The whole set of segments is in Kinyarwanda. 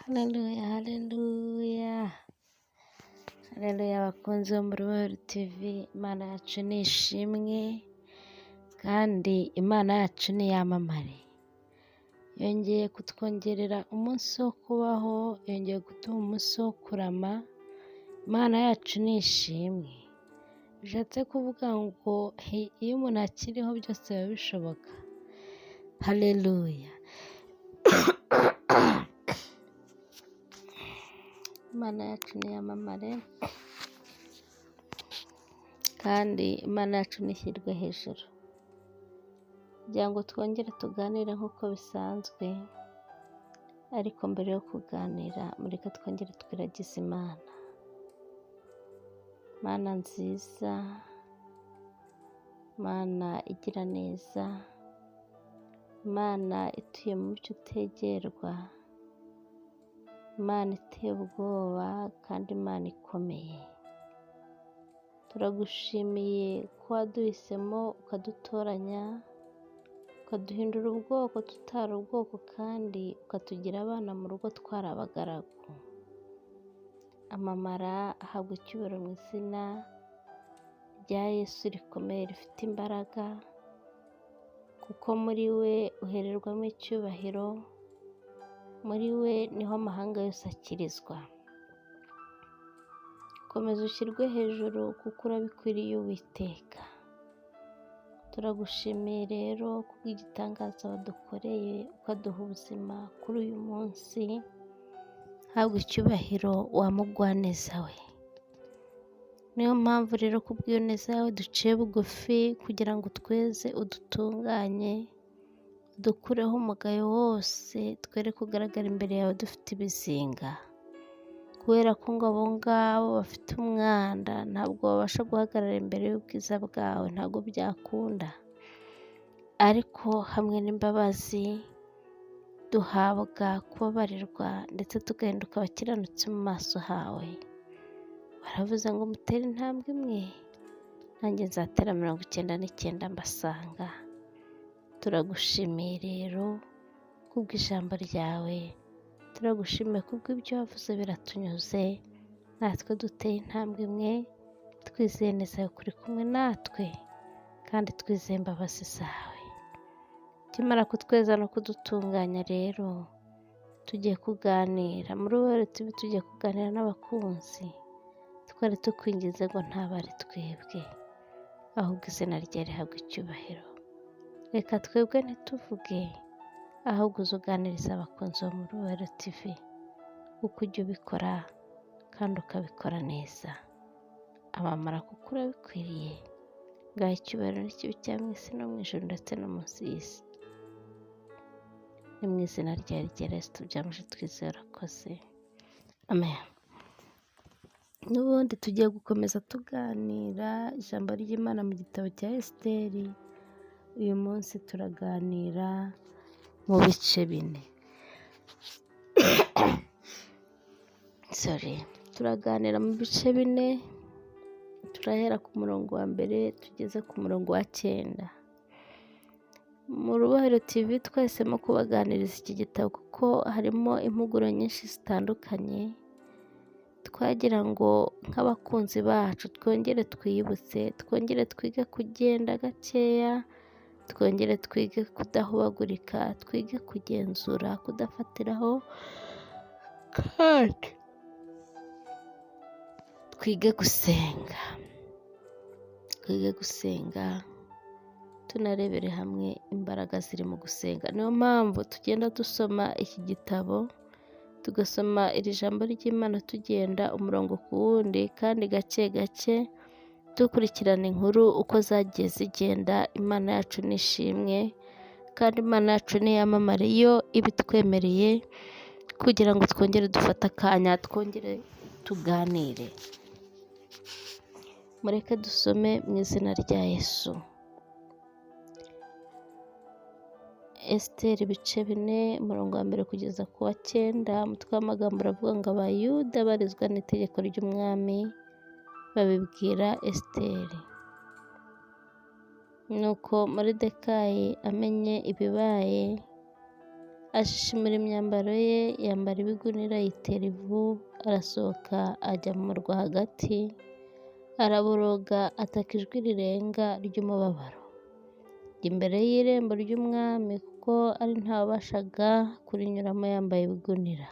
Haleluya, haleluya, haleluya abakunzi bo muri Royal TV, Imana yacu ni ishimwe kandi Imana yacu ni yamamare. Yongeye kutwongerera umunsi wo kubaho, yongeye kuduha umunsi wo kurama. Imana yacu ni ishimwe. Bishatse kuvuga ngo iyo umuntu akiriho byose biba bishoboka. Haleluya. Imana yacu ni yamamare kandi Imana yacu nishyirwe hejuru. Kugira ngo twongere tuganire nk'uko bisanzwe, ariko mbere yo kuganira mureke twongere twiragize Imana. Mana nziza, Mana igira neza, Mana ituye mu byo utegerwa, Imana iteye ubwoba kandi Imana ikomeye. Turagushimiye ko waduhisemo ukadutoranya, ukaduhindura ubwoko tutari ubwoko, kandi ukatugira abana mu rugo twari abagaragu. Amamara ahabwa icyubahiro mu izina rya Yesu rikomeye rifite imbaraga, kuko muri we uhererwamo icyubahiro, muri we niho amahanga yose akirizwa. Komeza ushyirwe hejuru kuko urabikwiriye Uwiteka. Turagushimiye rero kubw'igitangaza wadukoreye ukaduha ubuzima kuri uyu munsi. Habwa icyubahiro wa mugwaneza we. Niyo mpamvu rero kubw'iyo neza yawe duciye bugufi kugira ngo tweze udutunganye, dukureho umugayo wose, twere kugaragara imbere yawe dufite ibizinga. Kubera ko ngo abo ngabo bafite umwanda ntabwo babasha guhagarara imbere y'ubwiza bwawe, ntabwo byakunda. Ariko hamwe n'imbabazi duhabwa kubabarirwa ndetse tugahinduka abakiranutsi mu maso hawe. Baravuze ngo mutere intambwe imwe, nanjye nzatera 99 mbasanga. Turagushimiye rero kubw'ijambo ryawe, turagushimiye kubw'ibyo wavuze biratunyuze. Natwe duteye intambwe imwe, twizeye neza yuko uri kumwe natwe kandi twizeye imbabazi zawe. Kimara kutweza no kudutunganya rero, tugiye kuganira muri Royal TV, tugiye kuganira n'abakunzi. Twari tukwingize ngo ntabare twebwe, ahubwo izina rye rihabwa icyubahiro. Reka twebwe ntituvuge, ahubwo uzuganiriza abakunzi bo muri Royal TV, kuko ujya ubikora kandi ukabikora neza. Amamara kuko urabikwiriye. Ngaho icyubahiro n'ikibi cya mu isi no mu ijuru ndetse no munsi y'isi. Ni mu izina rya Yesu tubyamuje twizeye, urakoze. Amen. N'ubundi tugiye gukomeza tuganira ijambo ry'Imana mu gitabo cya Esiteri. Uyu munsi turaganira mu bice 4. Turaganira mu bice 4. Turahera ku murongo wa mbere tugeze ku murongo wa 9. Mu Royal TV twahisemo kubaganiriza iki gitabo kuko harimo impuguro nyinshi zitandukanye. Twagira ngo nk'abakunzi bacu twongere twiyibutse, twongere twige kugenda gakeya, twongere twige kudahubagurika, twige kugenzura, kudafatiraho, kandi twige gusenga, tunarebere hamwe imbaraga ziri mu gusenga. Niyo mpamvu tugenda dusoma iki gitabo, tugasoma iri jambo ry'Imana tugenda umurongo ku wundi, kandi gake gake dukurikirana inkuru uko zagiye zigenda. Imana yacu ni ishimwe kandi Imana yacu ni yamamare iyo ibitwemereye, kugira ngo twongere dufate akanya, twongere tuganire. Mureke dusome mu izina rya Yesu. Esiteri ibice 4, umurongo wa mbere kugeza ku wa 9. Umutwe w'amagambo uravuga ngo Abayuda barizwa n'itegeko ry'umwami babibwira Esiteri. Nuko Moridekayi amenye ibibaye, ashishimura imyambaro ye, yambara ibigunira, yitera ivu, arasohoka ajya mu murwa hagati, araboroga ataka ijwi rirenga ry'umubabaro. Imbere y'irembo ry'umwami kuko ari ntawabashaga kurinyuramo yambaye ibigunira.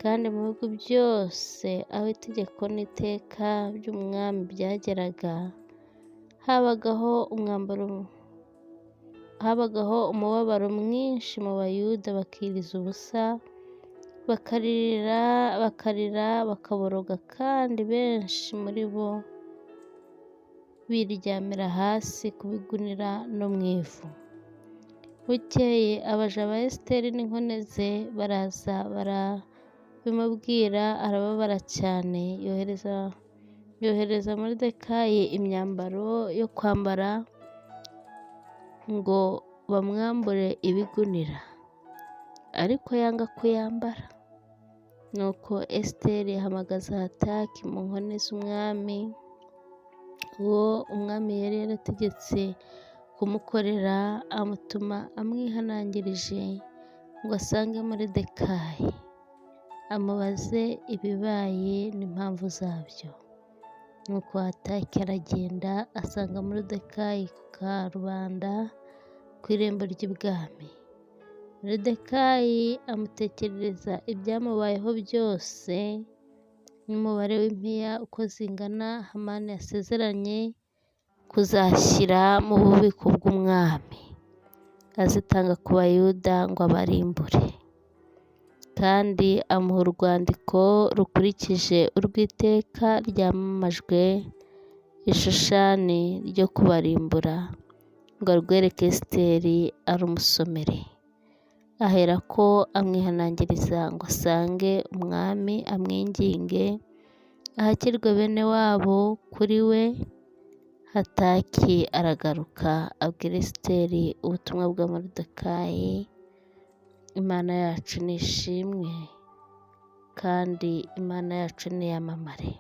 Kandi mu bihugu byose aho itegeko n'iteka by'umwami byageraga, habagaho umubabaro mwinshi mu Bayuda, bakiriza ubusa, bakarira, bakaboroga, kandi benshi muri bo biryamira hasi ku bigunira no mu ivu. Bukeye abaja ba Esiteri n'inkone ze baraza barabimubwira, arababara cyane, yohereza Moridekayi imyambaro yo kwambara ngo bamwambure ibigunira, ariko yanga kuyambara. Nuko Esiteri ahamagaza Hataki mu nkone z'umwami, uwo umwami yari yarategetse kumukorera, amutuma amwihanangirije ngo asange Moridekayi, amubaze ibibaye n'impamvu zabyo. Nuko Hataki aragenda asanga Moridekayi ku karubanda ku irembo ry'ibwami. Moridekayi amutekerereza ibyamubayeho byose n'umubare w'impiya uko zingana Hamani yasezeranye kuzashyira mu bubiko bw'umwami, azitanga ku Bayuda ngo abarimbure. Kandi amuha urwandiko rukurikije urw'iteka ryamamajwe i Shushani ryo kubarimbura, ngo arwereke Esiteri arumusomere. Aherako amwihanangiriza ngo asange umwami amwinginge ahakirwe bene wabo kuri we. Hataki aragaruka abwira Esiteri ubutumwa bwa Moridekayi. Imana yacu ni ishimwe, kandi Imana yacu niyamamare.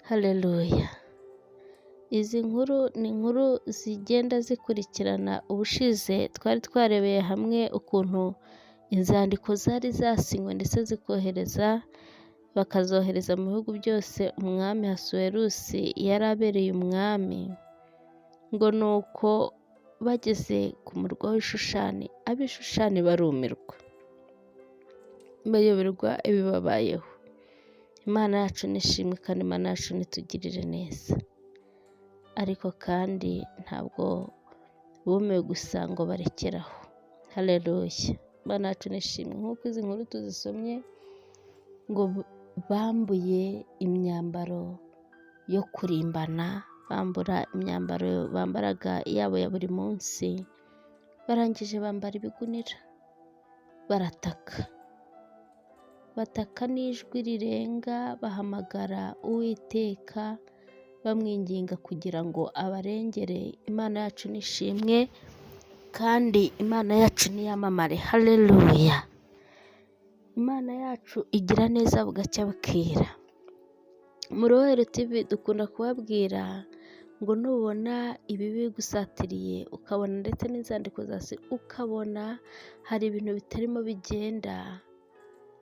Haleluya. Izi nkuru ni inkuru zigenda zikurikirana. Ubushize twari twarebeye hamwe ukuntu inzandiko zari zasinywe ndetse bakazohereza mu bihugu byose umwami Ahasuwerusi yari abereye umwami, ngo nuko bageze ku murwa w'Ishushani, ab'Ishushani barumirwa, bayoberwa ibibabayeho. Imana yacu nishimwe, kandi Imana yacu nitugirire neza. Ariko kandi ntabwo bumiwe gusa ngo barekeraho. Haleluya. Imana yacu nishimwe. Nk'uko izi nkuru tuzisomye, ngo bambuye imyambaro yo kurimbana, bambura imyambaro bambaraga yabo ya buri munsi, barangije bambara ibigunira, bataka n'ijwi rirenga, bahamagara Uwiteka bamwinginga kugira ngo abarengere. Imana yacu nishimwe, kandi Imana yacu niyamamare. Haleluya. Imana yacu igira neza bugacya bukira. Muri Rohero TV dukunda kubabwira ngo nubona ibibi bigusatiriye, ukabona ndetse n'inzandiko ukabona hari ibintu bitarimo bigenda,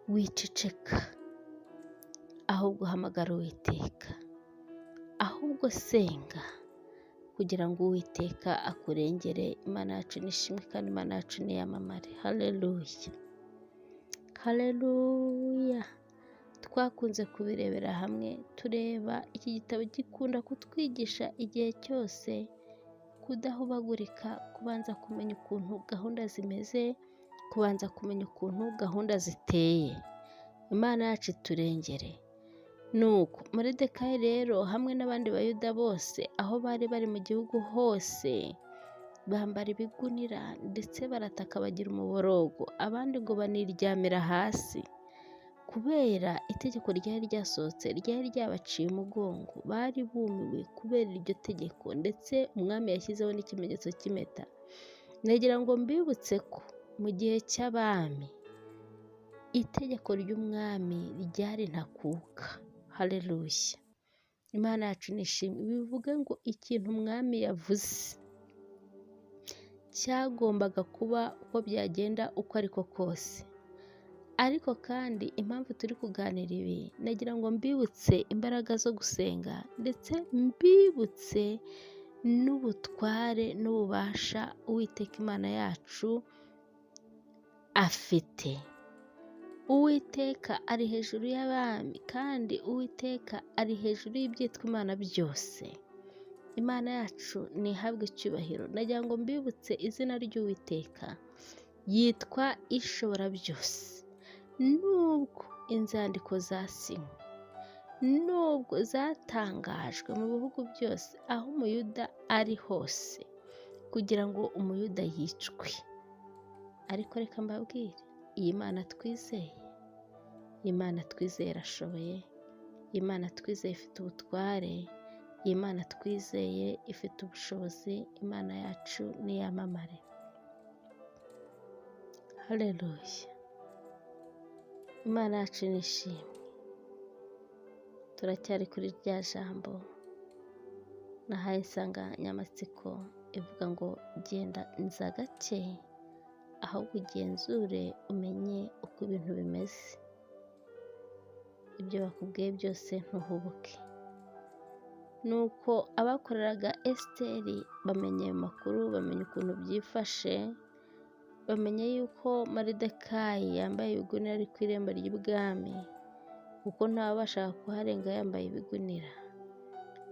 wiceceka, ahubwo hamagara Uwiteka, ahubwo senga kugira ngo Uwiteka akurengere. Imana yacu nishimwe, kandi Imana yacu niyamamare. Haleluya. Haleluya. Twakunze kubirebera hamwe, tureba iki gitabo gikunda kutwigisha igihe cyose kudahubagurika, kubanza kumenya ukuntu gahunda zimeze, kubanza kumenya ukuntu gahunda ziteye. Imana yacu iturengere. Nuko Moridekayi rero hamwe n'abandi Bayuda bose aho bari mu gihugu hose, bambara ibigunira ndetse barataka bagira umuborogo, abandi ngo baniryamira hasi, kubera itegeko ryari ryasohotse ryari ryabaciye umugongo. Bari bumiwe kubera iryo tegeko, ndetse umwami yashyizeho n'ikimenyetso cy'impeta. Nagira ngo mbibutse ko mu gihe cy'abami itegeko ry'umwami ryari ntakuka. Haleluya. Imana yacu nishimwe. Bivuga ngo ikintu umwami yavuze cyagombaga kuba uko byagenda uko ariko kose. Ariko kandi impamvu turi kuganira ibi, nagira ngo mbibutse imbaraga zo gusenga ndetse mbibutse n'ubutware n'ububasha Uwiteka Imana yacu afite. Uwiteka ari hejuru y'abami kandi Uwiteka ari hejuru y'ibyitwa Imana byose. Imana yacu ntihabwe icyubahiro. Nagira ngo mbibutse izina ry'Uwiteka, yitwa Ishobora byose. Nubwo inzandiko zasinywe, nubwo zatangajwe mu bihugu byose aho umuyuda ari hose kugira ngo umuyuda yicwe, ariko reka mbabwire, iyi Mana twizeye, Imana twizeye irashoboye, Imana twizeye ifite ubutware, Imana twizeye ifite ubushobozi. Imana yacu niyamamare. Haleluya. Imana yacu nishimwe. Turacyari kuri rya jambo nahaye insanganyamatsiko ivuga ngo genda nza gake, ahubwo ugenzure umenye uko ibintu bimeze. Ibyo bakubwiye byose ntuhubuke. Nuko abakoreraga Esiteri bamenye ayo makuru, bamenye ukuntu byifashe, bamenye yuko Moridekayi yambaye ibigunira ari ku irembo ry'ibwami, kuko ntawabashaga kuharenga yambaye ibigunira.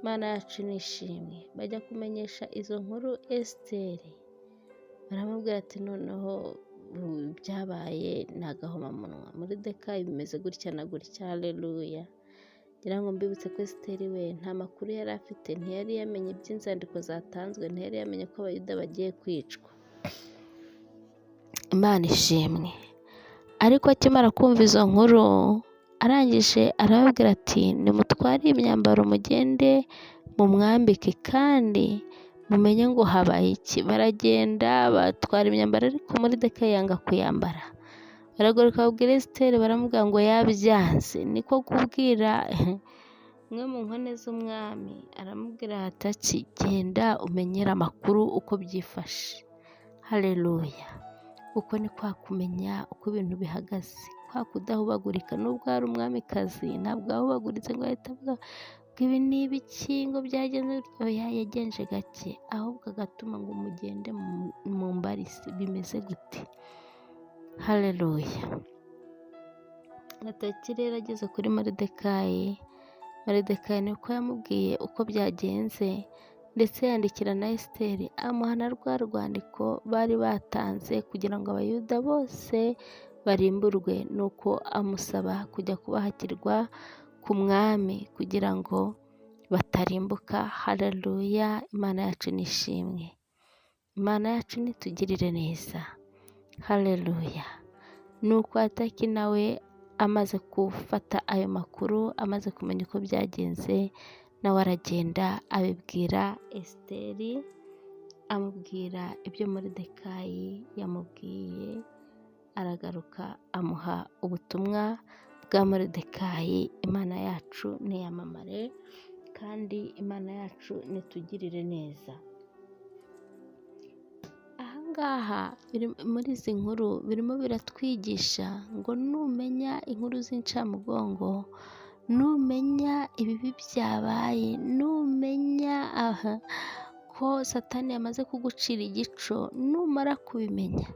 Imana yacu nishimwe. Bajya kumenyesha izo nkuru Esiteri, baramubwira ati noneho byabaye ni agahomamunwa, Moridekayi bimeze gutya na gutya. Haleluya. Ngira ngo mbibutse ko Esiteri we nta makuru yari afite, ntiyari yamenye iby'inzandiko zatanzwe, ntiyari yamenye ko abayuda bagiye kwicwa. Imana ishimwe. Ariko akimara kumva izo nkuru, arangije arababwira ati nimutware imyambaro mugende mumwambike kandi mumenye ngo habaye iki. Baragenda batwara imyambaro, ariko Moridekayi yanga kuyambara. Baragaruka babwira Esiteri, baramubwira ngo yabyanze. Niko kubwira umwe mu nkone z'umwami, aramubwira ati genda umenyere amakuru uko byifashe. Haleluya. Uko ni kwa kumenya uko ibintu bihagaze, kwa kudahubagurika. Nubwo hari umwamikazi ntabwo ahubaguritse ngo ahita avuga ngo ibi ni ibiki, ngo byagenze gutyo. Yagenje gake, ahubwo agatuma ngo mugende mu mbarisi bimeze gute. Haleluya. Gataki rero ageze kuri Moridekayi, Moridekayi niko yamubwiye uko byagenze, ndetse yandikira na Esiteri amuha na rwa rwandiko bari batanze kugira ngo abayuda bose barimburwe. Nuko amusaba kujya kubahakirwa ku mwami kugira ngo batarimbuka. Haleluya. Imana yacu nishimwe. Imana yacu nitugirire neza. Haleluya. Nuko Ataki nawe amaze gufata ayo makuru, amaze kumenya uko byagenze, nawe aragenda abibwira Esiteri, amubwira ibyo Moridekayi yamubwiye. Aragaruka amuha ubutumwa bwa Moridekayi. Imana yacu niyamamare kandi Imana yacu nitugirire neza. Ahangaha muri izi nkuru birimo biratwigisha ngo numenya inkuru z'incamugongo, numenya ibibi byabaye, numenya ko Satani yamaze kugucira igico, numara kubimenya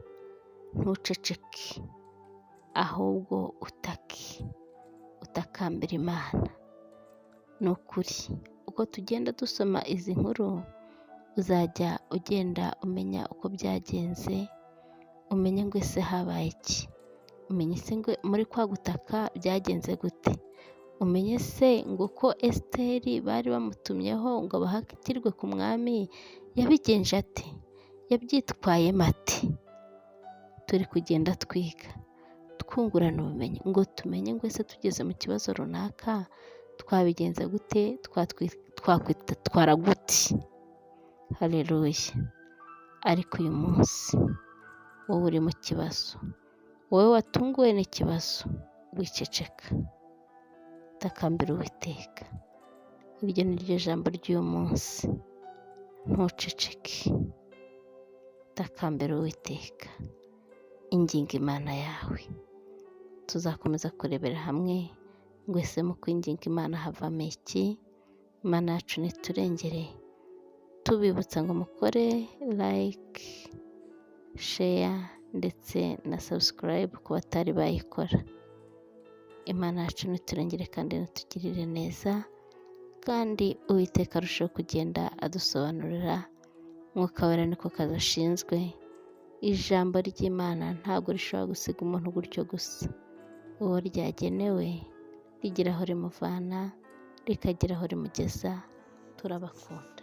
ntuceceke, ahubwo utakambira Imana. Ni ukuri uko tugenda dusoma izi nkuru, uzajya ugenda umenya uko byagenze, umenye ngo ese habaye iki, umenye se ngo muri kwa gutaka byagenze gute, umenye se ngo ko Esiteri bari bamutumyeho ngo bahakirwe ku mwami yabigenje ate, yabyitwayemo ate. Turi kugenda twiga twungurana ubumenyi ngo tumenye ngo ese tugeze mu kibazo runaka twabigenza gute, twakwitwara gute. Haleluya. Ariko uyu munsi wowe uri mu kibazo, wowe watunguwe n'ikibazo, wiceceka, takambira Uwiteka. Iryo ni ryo jambo ry'uyu munsi. Ntuceceke. takambira Uwiteka, inginga Imana yawe. Tuzakomeza kurebera hamwe ngo ese mu kwinginga Imana havamo iki. Imana yacu niturengere, tubibutsa ngo mukore like, share ndetse na subscribe ku batari bayikora. Imana yacu niturengere kandi nitugirire neza, kandi Uwiteka arushaho kugenda adusobanurira. Mwuka wera niko kazi ashinzwe. Ijambo ry'Imana ntabwo rishobora gusiga umuntu gutyo gusa. Uwo ryagenewe rigira aho rimuvana, rikagira aho rimugeza. Turabakunda.